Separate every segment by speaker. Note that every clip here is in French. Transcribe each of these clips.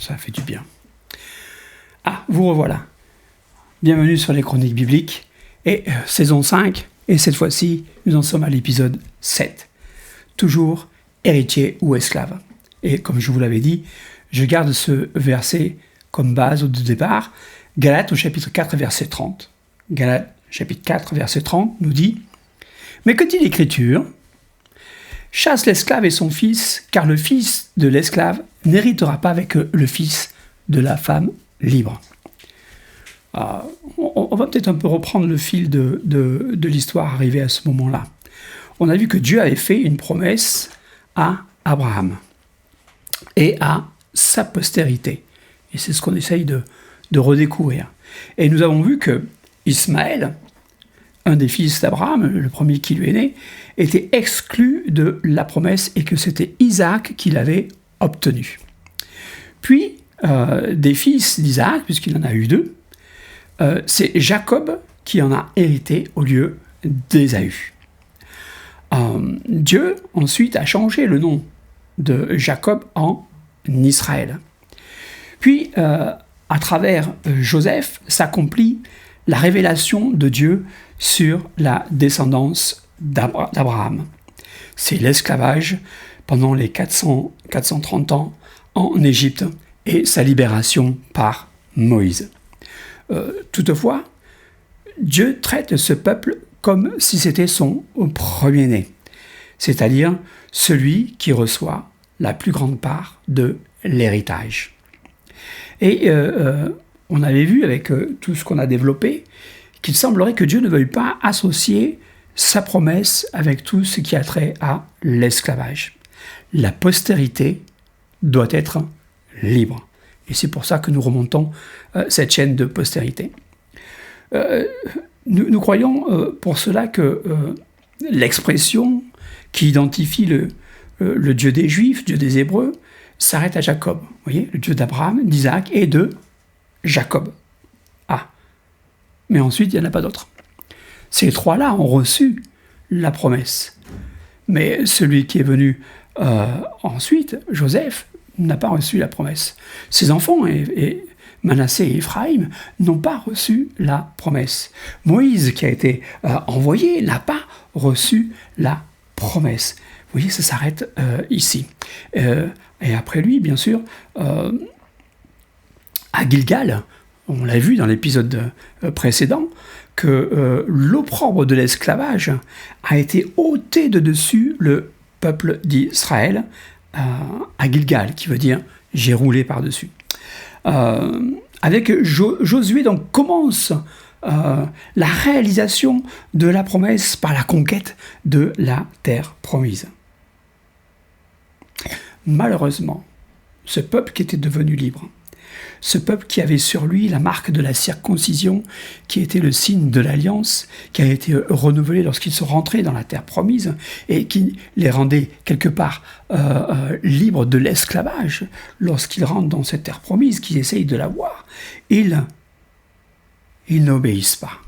Speaker 1: ça fait du bien. Ah, vous revoilà. Bienvenue sur les Chroniques bibliques, et saison 5, et cette fois-ci, nous en sommes à l'épisode 7. Toujours héritier ou esclave. Et comme je vous l'avais dit, je garde ce verset comme base au départ. Galates au chapitre 4, verset 30. Galates chapitre 4, verset 30 nous dit « Mais que dit l'Écriture ? Chasse l'esclave et son fils, car le fils de l'esclave n'héritera pas avec le fils de la femme libre. » On va peut-être un peu reprendre le fil de l'histoire arrivée à ce moment-là. On a vu que Dieu avait fait une promesse à Abraham et à sa postérité. Et c'est ce qu'on essaye de redécouvrir. Et nous avons vu que Ismaël, un des fils d'Abraham, le premier qui lui est né, était exclu de la promesse et que c'était Isaac qui l'avait obtenu. Puis, des fils d'Isaac, puisqu'il en a eu deux, c'est Jacob qui en a hérité au lieu d'Ésaü. Dieu, ensuite, a changé le nom de Jacob en Israël. Puis, à travers Joseph, s'accomplit la révélation de Dieu sur la descendance d'Abraham. C'est l'esclavage pendant les 430 ans en Égypte et sa libération par Moïse. Toutefois, Dieu traite ce peuple comme si c'était son premier-né, c'est-à-dire celui qui reçoit la plus grande part de l'héritage. Et on avait vu avec tout ce qu'on a développé qu'il semblerait que Dieu ne veuille pas associer sa promesse avec tout ce qui a trait à l'esclavage. La postérité doit être libre. Et c'est pour ça que nous remontons cette chaîne de postérité. Nous croyons pour cela que l'expression qui identifie le Dieu des Juifs, Dieu des Hébreux, s'arrête à Jacob. Vous voyez, le Dieu d'Abraham, d'Isaac et de Jacob. Mais ensuite, il n'y en a pas d'autres. Ces trois-là ont reçu la promesse. Mais celui qui est venu ensuite, Joseph, n'a pas reçu la promesse. Ses enfants, et Manassé et Éphraïm, n'ont pas reçu la promesse. Moïse, qui a été envoyé, n'a pas reçu la promesse. Vous voyez, ça s'arrête ici. Et après lui, bien sûr, à Gilgal, on l'a vu dans l'épisode précédent, que l'opprobre de l'esclavage a été ôté de dessus le peuple d'Israël à Gilgal, qui veut dire « j'ai roulé par-dessus ». Avec Josué, donc, commence la réalisation de la promesse par la conquête de la terre promise. Malheureusement, ce peuple qui était devenu libre, ce peuple qui avait sur lui la marque de la circoncision, qui était le signe de l'alliance, qui a été renouvelé lorsqu'ils sont rentrés dans la terre promise, et qui les rendait quelque part libres de l'esclavage, lorsqu'ils rentrent dans cette terre promise, qu'ils essayent de la voir, ils n'obéissent pas.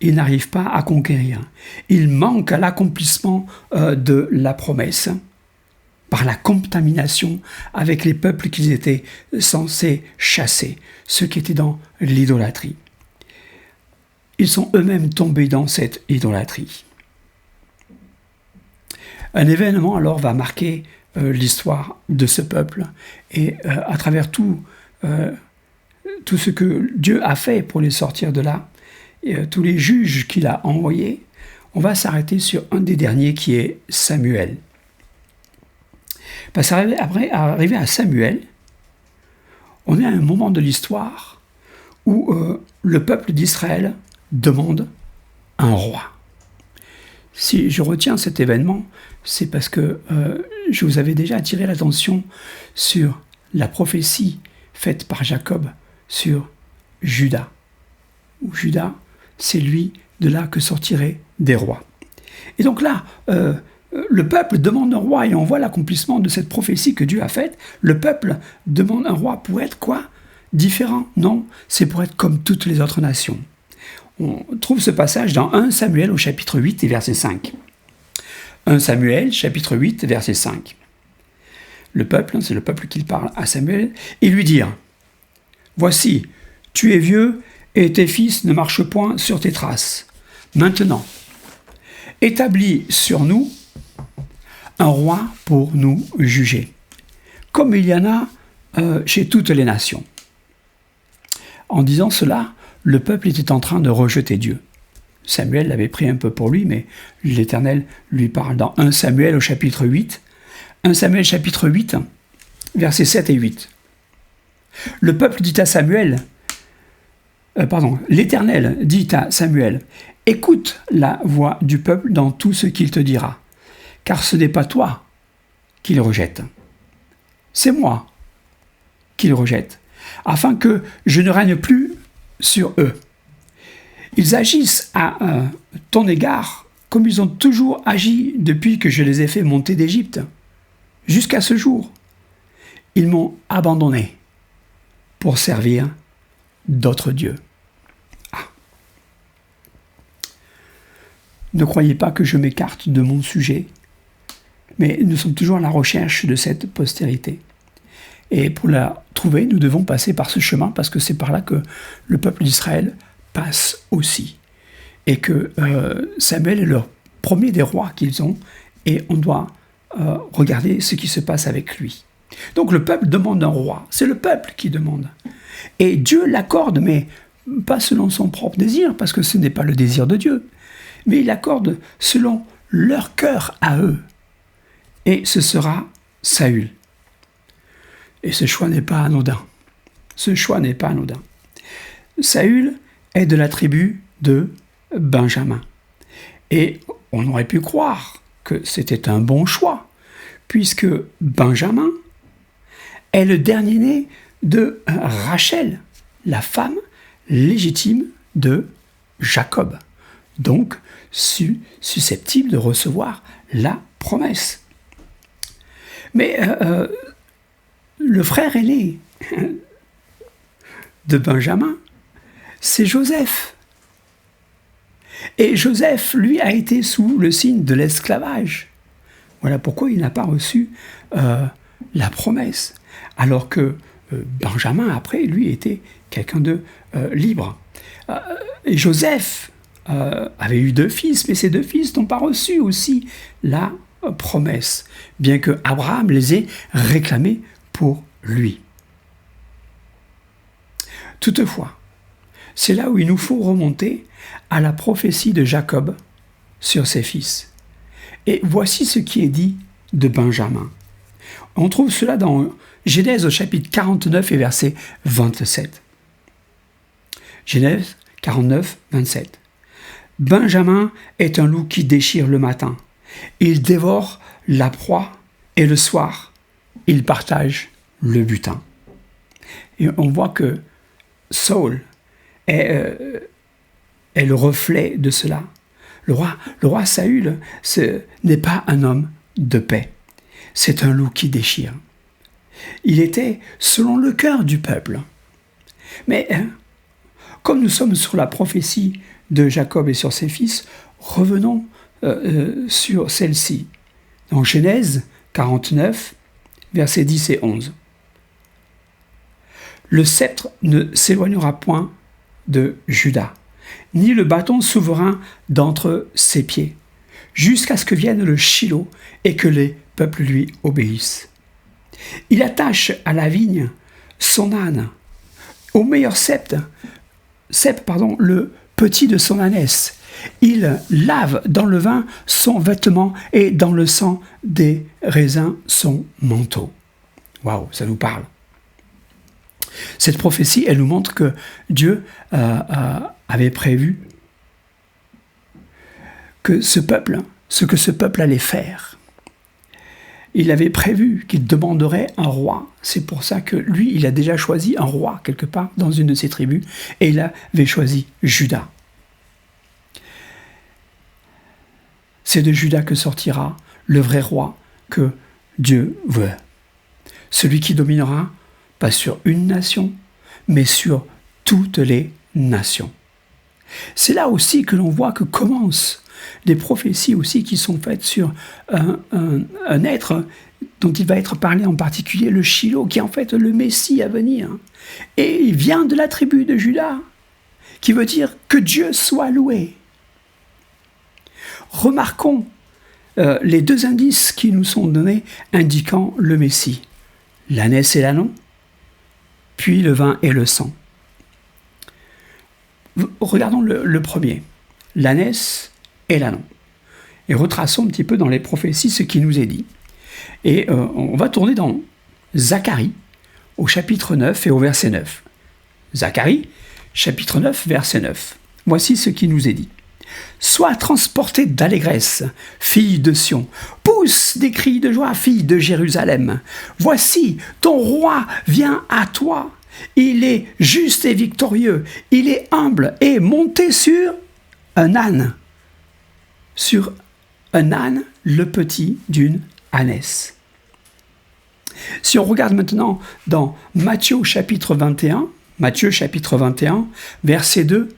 Speaker 1: Ils n'arrivent pas à conquérir. Ils manquent à l'accomplissement de la promesse, par la contamination avec les peuples qu'ils étaient censés chasser, ceux qui étaient dans l'idolâtrie. Ils sont eux-mêmes tombés dans cette idolâtrie. Un événement alors va marquer l'histoire de ce peuple, et à travers tout ce que Dieu a fait pour les sortir de là, et tous les juges qu'il a envoyés, on va s'arrêter sur un des derniers qui est Samuel. Parce qu'après arriver à Samuel, on est à un moment de l'histoire où le peuple d'Israël demande un roi. Si je retiens cet événement, c'est parce que je vous avais déjà attiré l'attention sur la prophétie faite par Jacob sur Juda. Où Juda, c'est lui de là que sortiraient des rois. Et donc là, le peuple demande un roi, et on voit l'accomplissement de cette prophétie que Dieu a faite. Le peuple demande un roi pour être quoi ? Différent ? Non, c'est pour être comme toutes les autres nations. On trouve ce passage dans 1 Samuel au chapitre 8 et verset 5. 1 Samuel, chapitre 8, verset 5. le peuple, c'est le peuple qui parle à Samuel, et lui dire, « Voici, tu es vieux et tes fils ne marchent point sur tes traces. Maintenant, établis sur nous un roi pour nous juger, comme il y en a chez toutes les nations. » En disant cela, le peuple était en train de rejeter Dieu. Samuel l'avait pris un peu pour lui, mais l'Éternel lui parle dans 1 Samuel au chapitre 8. 1 Samuel chapitre 8, versets 7 et 8. Le peuple dit à Samuel, l'Éternel dit à Samuel, « Écoute la voix du peuple dans tout ce qu'il te dira, car ce n'est pas toi qu'il rejette, c'est moi qu'il rejette, afin que je ne règne plus sur eux. Ils agissent à ton égard comme ils ont toujours agi depuis que je les ai fait monter d'Égypte. Jusqu'à ce jour, ils m'ont abandonné pour servir d'autres dieux. » Ne croyez pas que je m'écarte de mon sujet, mais nous sommes toujours à la recherche de cette postérité. Et pour la trouver, nous devons passer par ce chemin, parce que c'est par là que le peuple d'Israël passe aussi. Et que Samuel est le premier des rois qu'ils ont, et on doit regarder ce qui se passe avec lui. Donc le peuple demande un roi, c'est le peuple qui demande. Et Dieu l'accorde, mais pas selon son propre désir, parce que ce n'est pas le désir de Dieu, mais il l'accorde selon leur cœur à eux. Et ce sera Saül. Et ce choix n'est pas anodin. Ce choix n'est pas anodin. Saül est de la tribu de Benjamin. Et on aurait pu croire que c'était un bon choix, puisque Benjamin est le dernier-né de Rachel, la femme légitime de Jacob, donc susceptible de recevoir la promesse. Mais le frère aîné de Benjamin, c'est Joseph. Et Joseph, lui, a été sous le signe de l'esclavage. Voilà pourquoi il n'a pas reçu la promesse. Alors que Benjamin, après, lui, était quelqu'un de libre. Et Joseph avait eu 2 fils, mais ces 2 fils n'ont pas reçu aussi la promesse, bien que Abraham les ait réclamés pour lui. Toutefois, c'est là où il nous faut remonter à la prophétie de Jacob sur ses fils. Et voici ce qui est dit de Benjamin. On trouve cela dans Genèse au chapitre 49 et verset 27. Genèse 49, 27. « Benjamin est un loup qui déchire le matin. Il dévore la proie et le soir, il partage le butin. » Et on voit que Saül est le reflet de cela. Le roi Saül, ce n'est pas un homme de paix. C'est un loup qui déchire. Il était selon le cœur du peuple. Mais comme nous sommes sur la prophétie de Jacob et sur ses fils, revenons sur celle-ci. Dans Genèse 49, versets 10 et 11. « Le sceptre ne s'éloignera point de Juda, ni le bâton souverain d'entre ses pieds, jusqu'à ce que vienne le Shilo et que les peuples lui obéissent. Il attache à la vigne son âne, au meilleur cep, le petit de son ânesse. Il lave dans le vin son vêtement et dans le sang des raisins son manteau. » Waouh, ça nous parle. Cette prophétie, elle nous montre que Dieu avait prévu que ce peuple, ce que ce peuple allait faire. Il avait prévu qu'il demanderait un roi. C'est pour ça que lui, il a déjà choisi un roi quelque part dans une de ses tribus, et il avait choisi Juda. C'est de Juda que sortira le vrai roi que Dieu veut. Celui qui dominera, pas sur une nation, mais sur toutes les nations. C'est là aussi que l'on voit que commence des prophéties aussi qui sont faites sur un être dont il va être parlé en particulier, le Shiloh, qui est en fait le Messie à venir. Et il vient de la tribu de Juda, qui veut dire que Dieu soit loué. Remarquons les deux indices qui nous sont donnés indiquant le Messie. L'ânesse et l'ânon, puis le vin et le sang. Regardons le premier, l'ânesse et l'ânon. Et retraçons un petit peu dans les prophéties ce qui nous est dit. Et on va tourner dans Zacharie, au chapitre 9 et au verset 9. Zacharie, chapitre 9, verset 9. Voici ce qui nous est dit. « Sois transportée d'allégresse, fille de Sion. Pousse des cris de joie, fille de Jérusalem. Voici, ton roi vient à toi. Il est juste et victorieux. Il est humble et monté sur un âne. Sur un âne, le petit d'une ânesse. » Si on regarde maintenant dans Matthieu chapitre 21, verset 2,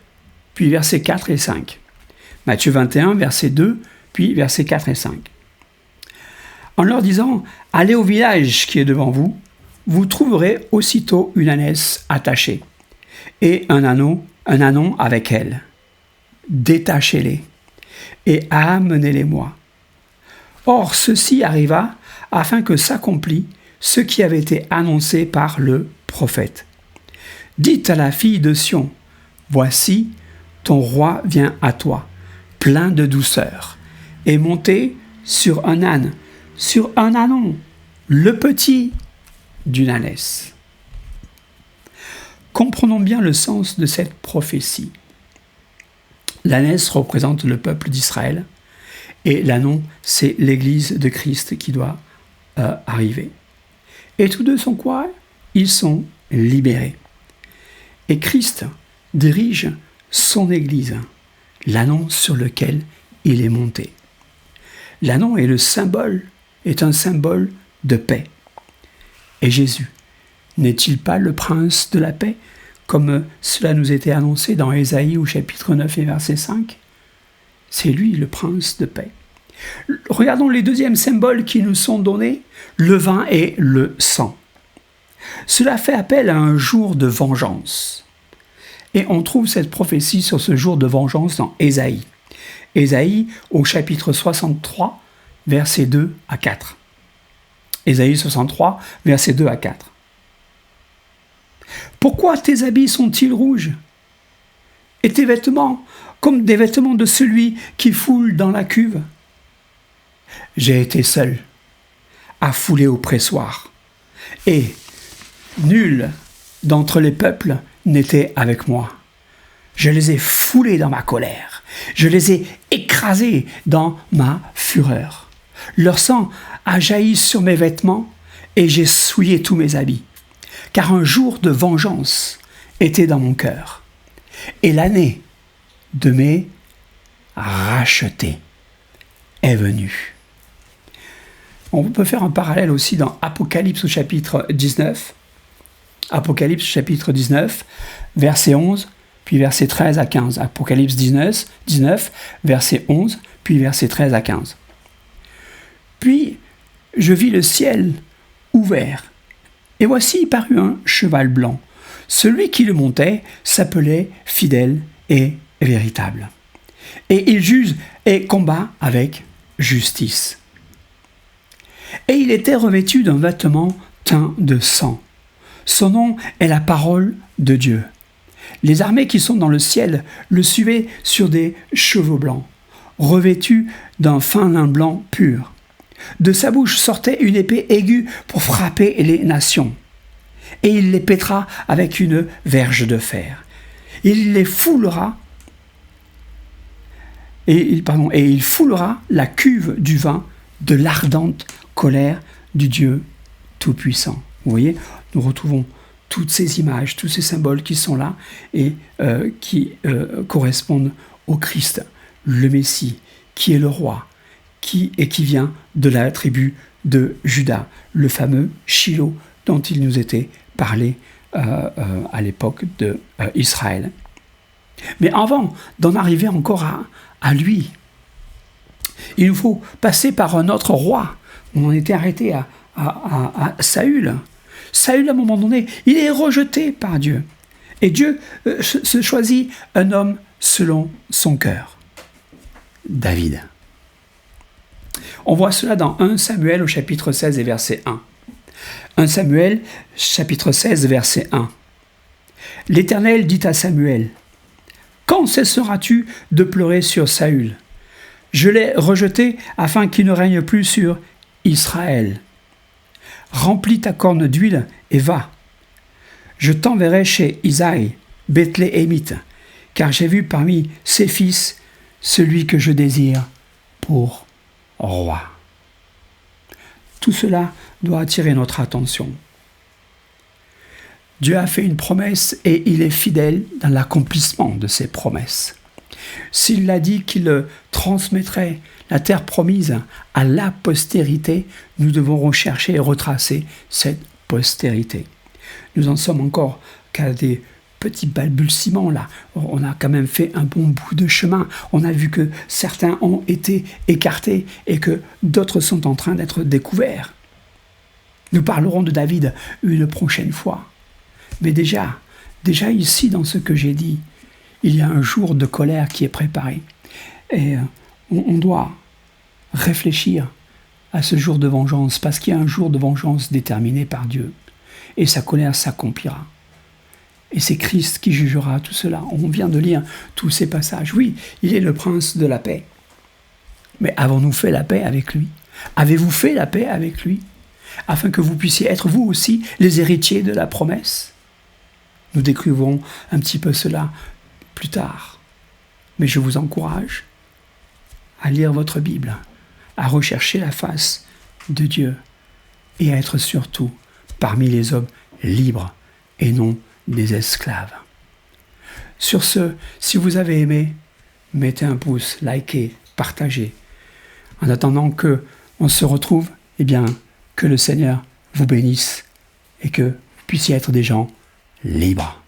Speaker 1: puis versets 4 et 5. Matthieu 21, verset 2, puis versets 4 et 5. En leur disant « Allez au village qui est devant vous, vous trouverez aussitôt une ânesse attachée, et un ânon avec elle. Détachez-les, et amenez-les-moi. » Or, ceci arriva afin que s'accomplît ce qui avait été annoncé par le prophète. Dites à la fille de Sion, voici, ton roi vient à toi, plein de douceur, et monté sur un âne, sur un ânon, le petit d'une ânesse. Comprenons bien le sens de cette prophétie. L'ânesse représente le peuple d'Israël, et l'ânon, c'est l'Église de Christ qui doit arriver. Et tous deux sont quoi? Ils sont libérés. Et Christ dirige son Église, l'ânon sur lequel il est monté. L'ânon est un symbole de paix. Et Jésus, n'est-il pas le prince de la paix, comme cela nous était annoncé dans Ésaïe au chapitre 9 et verset 5? C'est lui le prince de paix. Regardons les deuxièmes symboles qui nous sont donnés, le vin et le sang. Cela fait appel à un jour de vengeance. Et on trouve cette prophétie sur ce jour de vengeance dans Ésaïe. Ésaïe au chapitre 63, versets 2 à 4. Ésaïe 63, versets 2 à 4. Pourquoi tes habits sont-ils rouges? Et tes vêtements comme des vêtements de celui qui foule dans la cuve? J'ai été seul à fouler au pressoir, et nul d'entre les peuples n'était avec moi. Je les ai foulés dans ma colère, je les ai écrasés dans ma fureur. Leur sang a jailli sur mes vêtements, et j'ai souillé tous mes habits, car un jour de vengeance était dans mon cœur, et l'année de mes rachetés est venue. On peut faire un parallèle aussi dans Apocalypse au chapitre 19. Apocalypse chapitre 19, verset 11, puis verset 13 à 15. Apocalypse 19, verset 11, puis verset 13 à 15. Puis je vis le ciel ouvert, et voici il parut un cheval blanc. Celui qui le montait s'appelait Fidèle et Véritable. Et il juge et combat avec justice. Et il était revêtu d'un vêtement teint de sang. Son nom est la parole de Dieu. Les armées qui sont dans le ciel le suivaient sur des chevaux blancs, revêtus d'un fin lin blanc pur. De sa bouche sortait une épée aiguë pour frapper les nations. Et il les pètera avec une verge de fer. Il les foulera, il foulera la cuve du vin de l'ardente colère du Dieu Tout-Puissant. Vous voyez, nous retrouvons toutes ces images, tous ces symboles qui sont là et qui correspondent au Christ, le Messie, qui est le roi, qui vient de la tribu de Juda, le fameux Shiloh dont il nous était parlé à l'époque d'Israël. Mais avant d'en arriver encore à lui, Il nous faut passer par un autre roi. On en était arrêté à Saül. Saül, à un moment donné, il est rejeté par Dieu. Et Dieu se choisit un homme selon son cœur. David. On voit cela dans 1 Samuel au chapitre 16 et verset 1. 1 Samuel, chapitre 16, verset 1. L'Éternel dit à Samuel, « Quand cesseras-tu de pleurer sur Saül ? Je l'ai rejeté afin qu'il ne règne plus sur Israël. Remplis ta corne d'huile et va. Je t'enverrai chez Isaïe, Bethléemite, car j'ai vu parmi ses fils celui que je désire pour roi. » Tout cela doit attirer notre attention. Dieu a fait une promesse et il est fidèle dans l'accomplissement de ses promesses. S'il a dit qu'il transmettrait la terre promise à la postérité, nous devons rechercher et retracer cette postérité. Nous en sommes encore qu'à des petits balbutiements là. On a quand même fait un bon bout de chemin. On a vu que certains ont été écartés et que d'autres sont en train d'être découverts. Nous parlerons de David une prochaine fois. Mais déjà ici, dans ce que j'ai dit, il y a un jour de colère qui est préparé. Et on doit réfléchir à ce jour de vengeance, parce qu'il y a un jour de vengeance déterminé par Dieu. Et sa colère s'accomplira. Et c'est Christ qui jugera tout cela. On vient de lire tous ces passages. Oui, il est le prince de la paix. Mais avons-nous fait la paix avec lui ? Avez-vous fait la paix avec lui ? Afin que vous puissiez être vous aussi les héritiers de la promesse. Nous découvrirons un petit peu cela plus tard. Mais je vous encourage à lire votre Bible, à rechercher la face de Dieu et à être surtout parmi les hommes libres et non des esclaves. Sur ce, si vous avez aimé, mettez un pouce, likez, partagez. En attendant que on se retrouve, que le Seigneur vous bénisse et que vous puissiez être des gens libres.